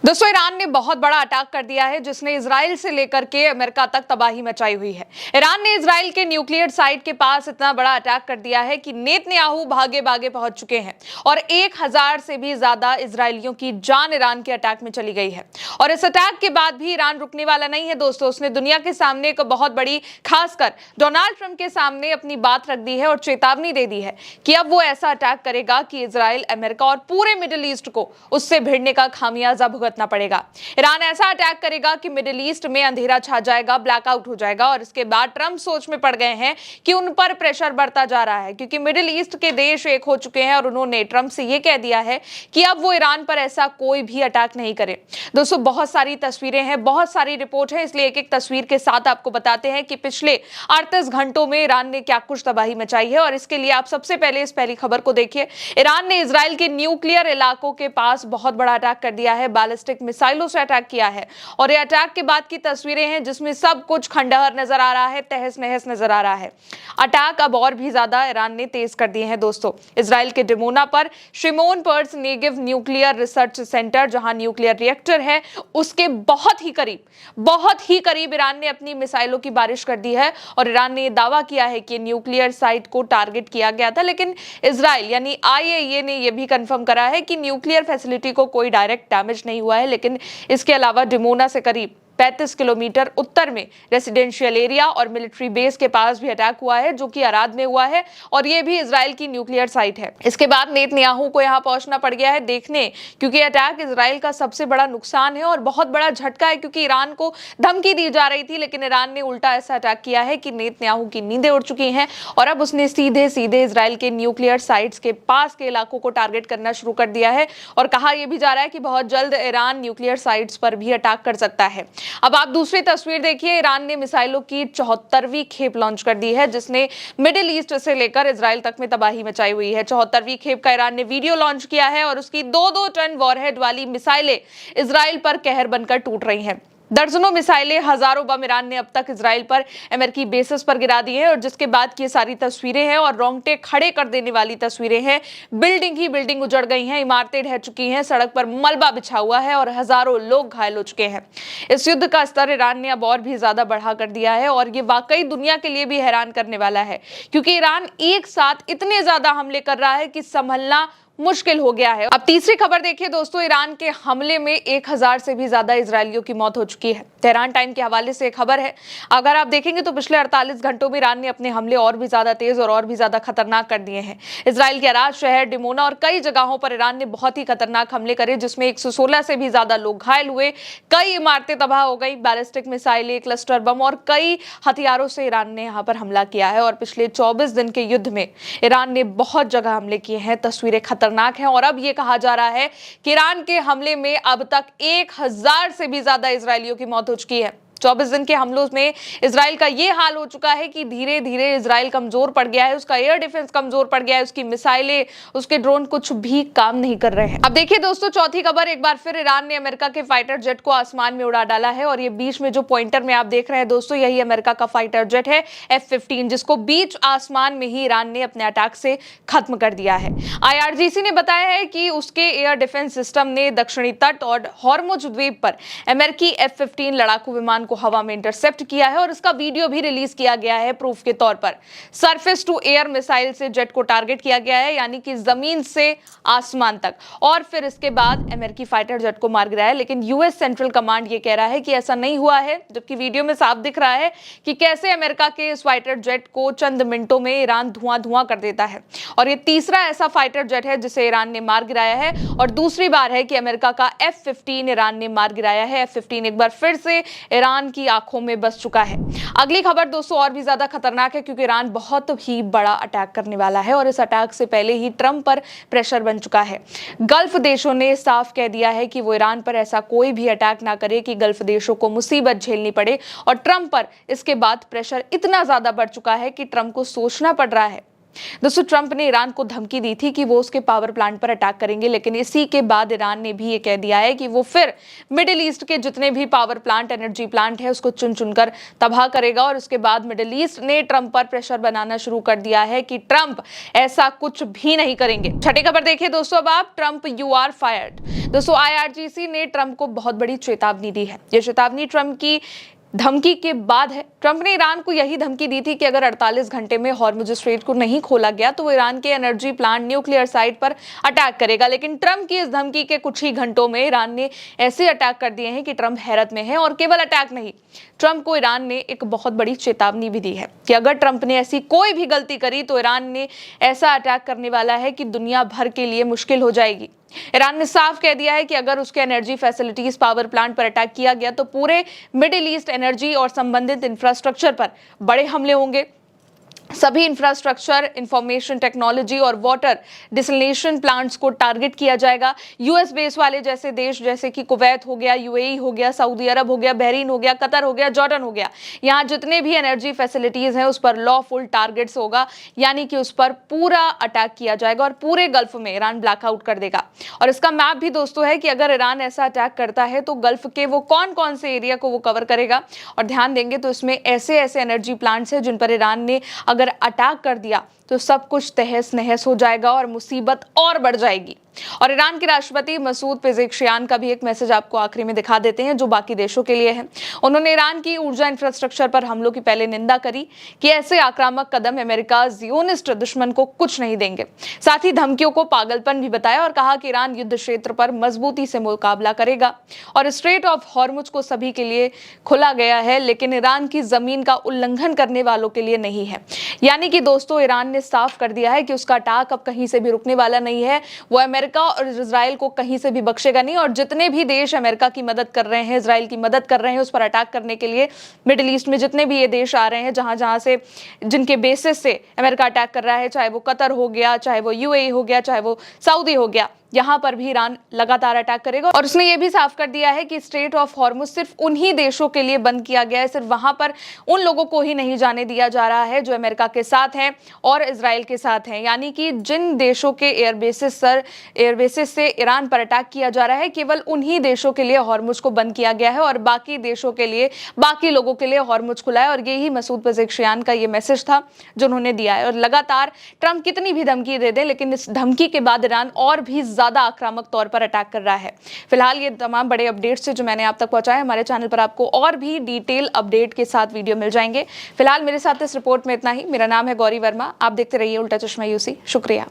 दोस्तों ईरान ने बहुत बड़ा अटैक कर दिया है जिसने इजराइल से लेकर के अमेरिका तक तबाही मचाई हुई है। ईरान ने इजराइल के न्यूक्लियर साइट के पास इतना बड़ा अटैक कर दिया है कि नेतन्याहू भागे भागे पहुंच चुके हैं और 1000 से भी ज्यादा इजरायलियों की जान ईरान के अटैक में चली गई है। और इस अटैक के बाद भी ईरान रुकने वाला नहीं है दोस्तों। उसने दुनिया के सामने एक बहुत बड़ी, खासकर डोनाल्ड ट्रंप के सामने अपनी बात रख दी है और चेतावनी दे दी है कि अब वो ऐसा अटैक करेगा कि इजराइल, अमेरिका और पूरे मिडिल ईस्ट को उससे भिड़ने का खामियाजा भुगतना पड़ेगा। ईरान ऐसा अटैक करेगा कि मिडिल ईस्ट में अंधेरा छा जाएगा, ब्लैकआउट हो जाएगा। और इसके बाद ट्रंप सोच में पड़ गए हैं कि उन पर प्रेशर बढ़ता जा रहा है क्योंकि मिडिल ईस्ट के देश एक हो चुके हैं और उन्होंने ट्रंप से यह कह दिया है कि अब वो ईरान पर ऐसा कोई भी अटैक नहीं करे। दोस्तों बहुत सारी तस्वीरें हैं, बहुत सारी रिपोर्ट है, इसलिए एक एक तस्वीर के साथ आपको बताते हैं कि पिछले 38 घंटों में ईरान ने क्या कुछ तबाही मचाई है। और इसके लिए आप सबसे पहले इस पहली खबर को देखिए। ईरान ने इजराइल के न्यूक्लियर इलाकों के पास बहुत बड़ा अटैक कर दिया है, बैलिस्टिक मिसाइलों से अटैक किया है। और ये अटैक के बाद की तस्वीरें हैं जिसमें सब कुछ खंडहर नजर आ रहा है, तहस नहस नजर आ रहा है। अटैक अब और भी ज्यादा ईरान ने तेज कर दिए हैं दोस्तों। इजराइल के डिमोना पर Shimon Peres Negev nuclear research centre, जहां न्यूक्लियर रिएक्टर है, उसके बहुत ही करीब ईरान ने अपनी मिसाइलों की बारिश कर दी है। और ईरान ने यह दावा किया है कि न्यूक्लियर साइट को टारगेट किया गया था, लेकिन इजराइल यानी IAEA ने यह भी कंफर्म करा है कि न्यूक्लियर फैसिलिटी को कोई डायरेक्ट डैमेज नहीं हुआ है। लेकिन इसके अलावा डिमोना से करीब 35 किलोमीटर उत्तर में रेसिडेंशियल एरिया और मिलिट्री बेस के पास भी अटैक हुआ है, जो कि अराद में हुआ है और ये भी इजराइल की न्यूक्लियर साइट है। इसके बाद नेतन्याहू को यहां पहुंचना पड़ गया है देखने, क्योंकि अटैक इजराइल का सबसे बड़ा नुकसान है और बहुत बड़ा झटका है, क्योंकि ईरान को धमकी दी जा रही थी लेकिन ईरान ने उल्टा ऐसा अटैक किया है कि नेतन्याहू की नींदें उड़ चुकी हैं और अब उसने सीधे सीधे इजराइल के न्यूक्लियर साइट्स के पास के इलाकों को टारगेट करना शुरू कर दिया है। और कहा यह भी जा रहा है कि बहुत जल्द ईरान न्यूक्लियर साइट्स पर भी अटैक कर सकता है। अब आप दूसरी तस्वीर देखिए। ईरान ने मिसाइलों की 74वीं खेप लॉन्च कर दी है जिसने मिडिल ईस्ट से लेकर इजराइल तक में तबाही मचाई हुई है। 74वीं खेप का ईरान ने वीडियो लॉन्च किया है और उसकी 2-2 टन वॉरहेड वाली मिसाइलें इजराइल पर कहर बनकर टूट रही हैं। दर्जनों मिसाइलें, हजारों बम ईरान ने अब तक इजराइल पर अमेरिकी बेसिस पर गिरा दिए हैं। और जिसके बाद की सारी तस्वीरें हैं और रोंगटे खड़े कर देने वाली तस्वीरें हैं। बिल्डिंग ही बिल्डिंग उजड़ गई हैं, इमारतें ढह चुकी हैं, सड़क पर मलबा बिछा हुआ है और हजारों लोग घायल हो चुके हैं। इस युद्ध का स्तर ईरान ने अब और भी ज्यादा बढ़ा कर दिया है और ये वाकई दुनिया के लिए भी हैरान करने वाला है, क्योंकि ईरान एक साथ इतने ज्यादा हमले कर रहा है कि संभलना मुश्किल हो गया है। अब तीसरी खबर देखिए दोस्तों। ईरान के हमले में 1000 से भी ज्यादा इजरायलियों की मौत हो चुकी है। तेहरान टाइम के हवाले से खबर है। अगर आप देखेंगे तो पिछले 48 घंटों में ईरान ने अपने हमले और भी ज्यादा तेज और भी ज्यादा खतरनाक कर दिए हैं। इजराइल के अराद शहर, डिमोना और कई जगहों पर ईरान ने बहुत ही खतरनाक हमले करे, जिसमें 116 से भी ज्यादा लोग घायल हुए, कई इमारतें तबाह हो गई, बैलिस्टिक मिसाइलें, क्लस्टर बम और कई हथियारों से ईरान ने यहाँ पर हमला किया है। और पिछले 24 दिन के युद्ध में ईरान ने बहुत जगह हमले किए हैं। तस्वीरें खतरनाक हैं और अब यह कहा जा रहा है कि ईरान के हमले में अब तक 1000 से भी ज्यादा इजरायलियों की मौत हो चुकी है। 24 दिन के हमलों में इजराइल का यह हाल हो चुका है कि धीरे धीरे इजराइल कमजोर पड़ गया है, उसका एयर डिफेंस कमजोर पड़ गया है, उसकी मिसाइलें, उसके ड्रोन कुछ भी काम नहीं कर रहे हैं। अब देखिए दोस्तों चौथी खबर। एक बार फिर ईरान ने अमेरिका के फाइटर जेट को आसमान में उड़ा डाला है और ये बीच में जो पॉइंटर में आप देख रहे हैं दोस्तों, यही अमेरिका का फाइटर जेट है F-15, जिसको बीच आसमान में ही ईरान ने अपने अटैक से खत्म कर दिया है। IRGC ने बताया है कि उसके एयर डिफेंस सिस्टम ने दक्षिणी तट और हॉर्मुज द्वीप पर अमेरिकी F-15 लड़ाकू विमान को हवा में इंटरसेप्ट किया है और इसका वीडियो भी रिलीज किया गया है प्रूफ के तौर पर। सरफेस टू एयर मिसाइल से जेट को टारगेट किया गया है, यानी कि जमीन से आसमान तक, और फिर इसके बाद अमेरिकी फाइटर जेट को मार गिराया है। लेकिन यूएस सेंट्रल कमांड ये कह रहा है कि ऐसा नहीं हुआ है, जबकि वीडियो में साफ दिख रहा है कि कैसे अमेरिका के इस फाइटर जेट को चंद मिनटों में ईरान धुआं कर देता है। और ये तीसरा ऐसा फाइटर जेट है जिसे ईरान ने मार गिराया है और दूसरी बार है कि अमेरिका का F-15 ईरान ने मार गिराया है। F-15 एक बार फिर से ईरान की आंखों में बस चुका है। अगली खबर दोस्तों और भी ज्यादा खतरनाक है, क्योंकि ईरान बहुत ही बड़ा अटैक करने वाला है और इस अटैक से पहले ही ट्रंप पर प्रेशर बन चुका है। गल्फ देशों ने साफ कह दिया है कि वो ईरान पर ऐसा कोई भी अटैक ना करे कि गल्फ देशों को मुसीबत झेलनी पड़े। और ट्रंप पर इसके बाद प्रेशर इतना ज्यादा बढ़ चुका है कि ट्रंप को सोचना पड़ रहा है दोस्तों, ट्रंप ने ईरान को धमकी दी थी कि वो उसके पावर प्लांट पर अटैक करेंगे, लेकिन इसी के बाद ईरान ने भी ये कह दिया है कि वो फिर मिडिल ईस्ट के जितने भी पावर प्लांट, एनर्जी प्लांट है, उसको चुन चुनकर तबाह करेगा। और उसके बाद मिडिल ईस्ट ने ट्रंप पर प्रेशर बनाना शुरू कर दिया है कि ट्रंप ऐसा कुछ भी नहीं करेंगे। छठी खबर देखिए दोस्तों अब आप, ट्रंप यू आर फायर्ड। दोस्तों, IRGC ने ट्रंप को बहुत बड़ी चेतावनी दी है। यह चेतावनी ट्रंप की धमकी के बाद है। ट्रंप ने ईरान को यही धमकी दी थी कि अगर 48 घंटे में हॉर्मुज स्ट्रेट को नहीं खोला गया तो वो ईरान के एनर्जी प्लांट, न्यूक्लियर साइट पर अटैक करेगा। लेकिन ट्रंप की इस धमकी के कुछ ही घंटों में ईरान ने ऐसे अटैक कर दिए हैं कि ट्रंप हैरत में है। और केवल अटैक नहीं, ट्रंप को ईरान ने एक बहुत बड़ी चेतावनी भी दी है कि अगर ट्रंप ने ऐसी कोई भी गलती करी तो ईरान ने ऐसा अटैक करने वाला है कि दुनिया भर के लिए मुश्किल हो जाएगी। ईरान ने साफ कह दिया है कि अगर उसके एनर्जी फैसिलिटीज, पावर प्लांट पर अटैक किया गया तो पूरे मिडिल ईस्ट एनर्जी और संबंधित इंफ्रास्ट्रक्चर पर बड़े हमले होंगे। सभी इंफ्रास्ट्रक्चर, इंफॉर्मेशन टेक्नोलॉजी और वाटर डिसलिनेशन प्लांट्स को टारगेट किया जाएगा। यूएस बेस वाले जैसे देश जैसे कि कुवैत हो गया, यूएई हो गया, सऊदी अरब हो गया, बहरीन हो गया, कतर हो गया, जॉर्डन हो गया, यहाँ जितने भी एनर्जी फैसिलिटीज हैं उस पर लॉफुल टारगेट्स होगा, यानी कि उस पर पूरा अटैक किया जाएगा और पूरे गल्फ में ईरान ब्लैकआउट कर देगा। और इसका मैप भी दोस्तों है कि अगर ईरान ऐसा अटैक करता है तो गल्फ के वो कौन कौन से एरिया को वो कवर करेगा। और ध्यान देंगे तो इसमें ऐसे ऐसे एनर्जी प्लांट्स हैं जिन पर ईरान ने अगर अटैक कर दिया तो सब कुछ तहस नहस हो जाएगा और मुसीबत और बढ़ जाएगी। और ईरान के राष्ट्रपति मसूद पेज़ेश्कियान का भी एक मैसेज आपको आखिरी में दिखा देते हैं जो बाकी देशों के लिए है। उन्होंने ईरान की ऊर्जा इंफ्रास्ट्रक्चर पर हमलों की पहले निंदा करी कि ऐसे आक्रामक कदम अमेरिका ज़ियोनिस्ट दुश्मन को कुछ नहीं देंगे। साथ ही धमकियों को पागलपन भी बताया और कहा कि ईरान युद्ध क्षेत्र पर मजबूती से मुकाबला करेगा और स्ट्रेट ऑफ हॉर्मुज को सभी के लिए खुला गया है, लेकिन ईरान की जमीन का उल्लंघन करने वालों के लिए नहीं है। यानी कि दोस्तों, ईरान ने साफ कर दिया है कि उसका अटैक अब कहीं से भी रुकने वाला नहीं है। वो अमेरिका और इजराइल को कहीं से भी बख्शेगा नहीं। और जितने भी देश अमेरिका की मदद कर रहे हैं, इजराइल की मदद कर रहे हैं उस पर अटैक करने के लिए, मिडिल ईस्ट में जितने भी ये देश आ रहे हैं जहां से जिनके बेसिस से अमेरिका अटैक कर रहा है, चाहे वो कतर हो गया, चाहे वो यूएई हो गया, चाहे वो सऊदी हो गया, यहां पर भी ईरान लगातार अटैक करेगा। और उसने ये भी साफ कर दिया है कि स्ट्रेट ऑफ हॉर्मुज सिर्फ उन्हीं देशों के लिए बंद किया गया है, सिर्फ वहां पर उन लोगों को ही नहीं जाने दिया जा रहा है जो अमेरिका के साथ हैं और इजराइल के साथ हैं। यानी कि जिन देशों के एयरबेसिस से ईरान पर अटैक किया जा रहा है, केवल उन्हीं देशों के लिए हॉर्मुज को बंद किया गया है और बाकी देशों के लिए, बाकी लोगों के लिए हॉर्मुज खुला है। और यही मसूद पेज़ेश्कियान का ये मैसेज था जो उन्होंने दिया है। और लगातार ट्रंप कितनी भी धमकी दे दे, लेकिन इस धमकी के बाद ईरान और भी ज्यादा आक्रामक तौर पर अटैक कर रहा है। फिलहाल ये तमाम बड़े अपडेट्स जो मैंने आप तक पहुंचाए, हमारे चैनल पर आपको और भी डिटेल अपडेट के साथ वीडियो मिल जाएंगे। फिलहाल मेरे साथ इस रिपोर्ट में इतना ही। मेरा नाम है गौरी वर्मा। आप देखते रहिए उल्टा चश्मा यूसी। शुक्रिया।